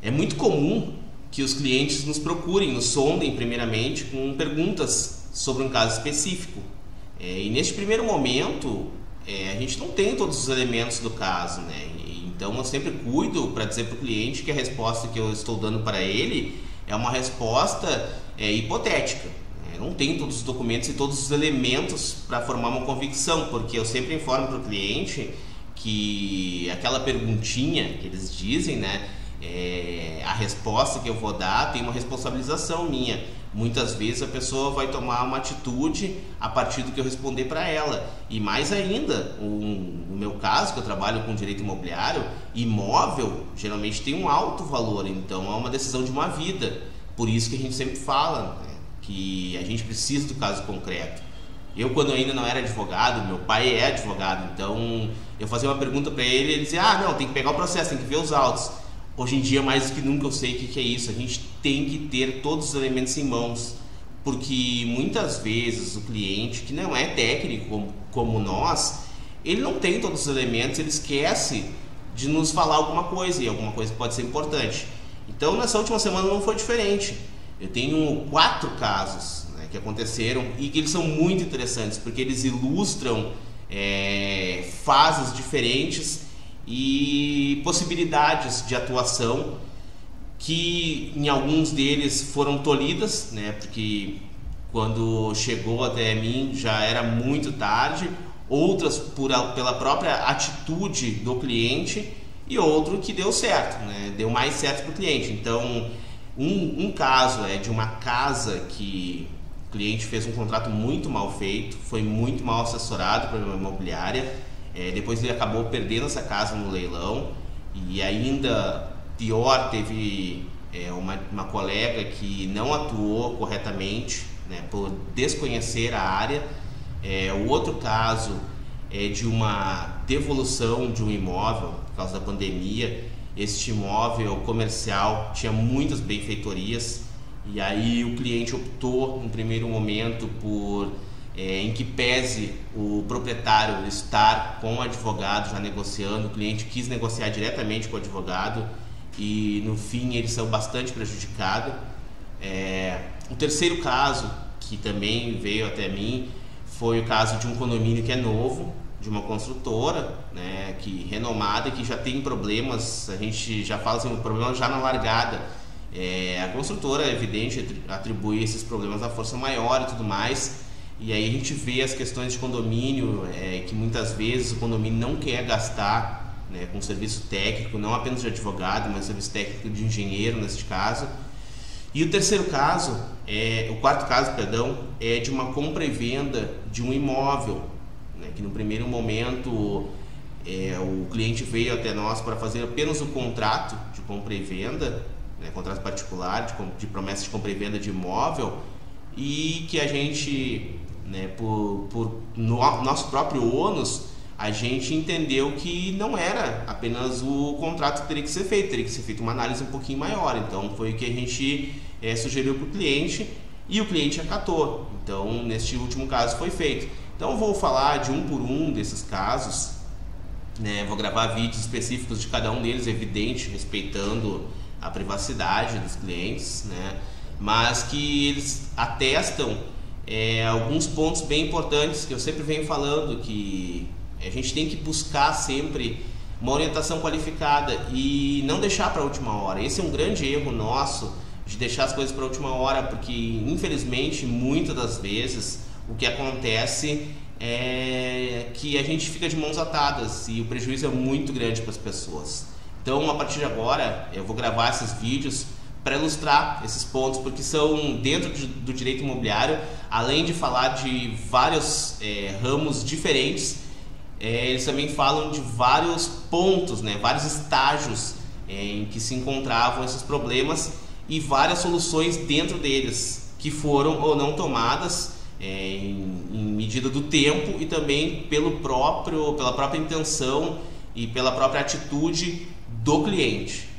É muito comum que os clientes nos procurem, nos sondem primeiramente com perguntas sobre um caso específico. E neste primeiro momento, a gente não tem todos os elementos do caso, né? Então eu sempre cuido para dizer para o cliente que a resposta que eu estou dando para ele é uma resposta hipotética. Não tem todos os documentos e todos os elementos para formar uma convicção, porque eu sempre informo para o cliente que aquela perguntinha que eles dizem, né, a resposta que eu vou dar tem uma responsabilização minha. Muitas vezes a pessoa vai tomar uma atitude a partir do que eu responder para ela. E mais ainda, no meu caso, que eu trabalho com direito imobiliário, imóvel geralmente tem um alto valor, então é uma decisão de uma vida. Por isso que a gente sempre fala, né, que a gente precisa do caso concreto. Eu, quando eu ainda não era advogado, meu pai é advogado, então eu fazia uma pergunta para ele, ele dizia, não, tem que pegar o processo, tem que ver os autos. Hoje em dia, mais do que nunca, eu sei o que é isso. A gente tem que ter todos os elementos em mãos, porque muitas vezes o cliente, que não é técnico como nós, ele não tem todos os elementos, ele esquece de nos falar alguma coisa, e alguma coisa pode ser importante. Então, nessa última semana não foi diferente. Eu tenho 4 casos, né, que aconteceram e que eles são muito interessantes, porque eles ilustram fases diferentes e possibilidades de atuação que em alguns deles foram tolhidas, né, porque quando chegou até mim já era muito tarde, outras pela própria atitude do cliente e outro que deu certo, né, deu mais certo para o cliente. Então um caso é de uma casa que o cliente fez um contrato muito mal feito, foi muito mal assessorado pela imobiliária. Depois ele acabou perdendo essa casa no leilão e ainda pior, teve uma colega que não atuou corretamente, né, por desconhecer a área. O outro caso é de uma devolução de um imóvel por causa da pandemia. Este imóvel comercial tinha muitas benfeitorias e aí o cliente optou no primeiro momento por em que pese o proprietário estar com o advogado já negociando, o cliente quis negociar diretamente com o advogado e no fim ele saiu bastante prejudicado. O terceiro caso que também veio até mim foi o caso de um condomínio que é novo, de uma construtora, né, renomada, que já tem problemas, a gente já fala assim, problema já na largada. A construtora, é evidente, atribui esses problemas à força maior e tudo mais. E aí a gente vê as questões de condomínio, que muitas vezes o condomínio não quer gastar, né, com serviço técnico, não apenas de advogado, mas serviço técnico de engenheiro neste caso. E o quarto caso, é de uma compra e venda de um imóvel, né, que no primeiro momento o cliente veio até nós para fazer apenas o contrato de compra e venda, né, contrato particular de promessa de compra e venda de imóvel, e que a gente, né, por nosso próprio ônus, a gente entendeu que não era apenas o contrato que teria que ser feito uma análise um pouquinho maior. Então foi o que a gente sugeriu para o cliente e o cliente acatou. Então neste último caso foi feito. Então eu vou falar de um por um desses casos, né, vou gravar vídeos específicos de cada um deles, evidente, respeitando a privacidade dos clientes, né, mas que eles atestam alguns pontos bem importantes que eu sempre venho falando, que a gente tem que buscar sempre uma orientação qualificada e não deixar para a última hora. Esse é um grande erro nosso, de deixar as coisas para a última hora, porque infelizmente muitas das vezes o que acontece é que a gente fica de mãos atadas e o prejuízo é muito grande para as pessoas. Então a partir de agora eu vou gravar esses vídeos para ilustrar esses pontos, porque são dentro do direito imobiliário, além de falar de vários ramos diferentes, eles também falam de vários pontos, né, vários estágios em que se encontravam esses problemas e várias soluções dentro deles que foram ou não tomadas em medida do tempo e também pela própria intenção e pela própria atitude do cliente.